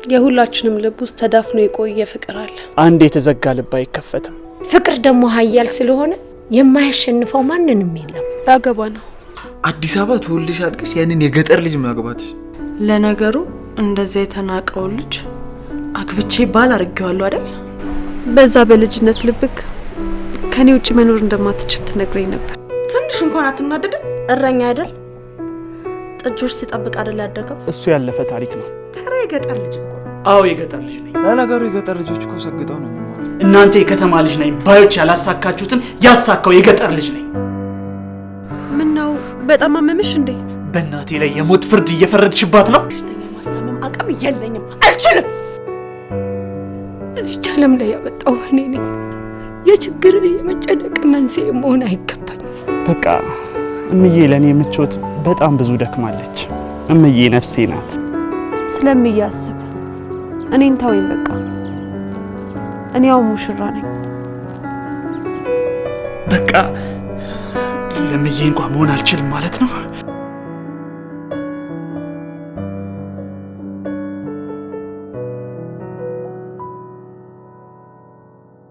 የሁላችንም ልብ ውስጥ ተዳፍኖ የቆየ ፍቅር አለ። አንድ የተዘጋ ልብ አይከፈትም። ፍቅር ደግሞ ኃያል ስለሆነ የማያሸንፈው ማንንም የለም። ያገባ ነው። አዲስ አበባ ተወልደሽ አድገሽ ያንን የገጠር ልጅ ማግባትሽ። ለነገሩ እንደዛ የተናቀው ልጅ አግብቼ ባል አርጌዋለሁ አይደል? በዛ በልጅነት ልብክ ከኔ ውጪ መኖር እንደማትችል ትነግረኝ ነበር። ትንሽ እንኳን አትናደድም? እረኛ አይደል? ጥጆች ሲጠብቅ አይደል ያደገው? እሱ ያለፈ ታሪክ ነው። ተራ የገጠር ልጅ እኮ። አዎ የገጠር ልጅ ነኝ። ለነገሩ የገጠር ልጆች እኮ ሰግጠው ነው የሚማሩት። እናንተ የከተማ ልጅ ነኝ ባዮች ያላሳካችሁትን ያሳካው የገጠር ልጅ ነኝ። ምን ነው በጣም አመመሽ እንዴ? በእናቴ ላይ የሞት ፍርድ እየፈረድሽባት ነው? በሽተኛ ማስታመም አቅም የለኝም፣ አልችልም። እዚህ ዓለም ላይ ያመጣው እኔ ነኝ። የችግር የመጨነቅ መንስኤ መሆን አይገባኝ። በቃ እምዬ ለኔ ምቾት በጣም ብዙ ደክማለች። እምዬ ነፍሴ ናት። ስለሚያስብ እኔን ተወኝ በቃ። እኔ ያው ሙሽራ ነኝ። በቃ ለምዬ እንኳን መሆን አልችልም ማለት ነው።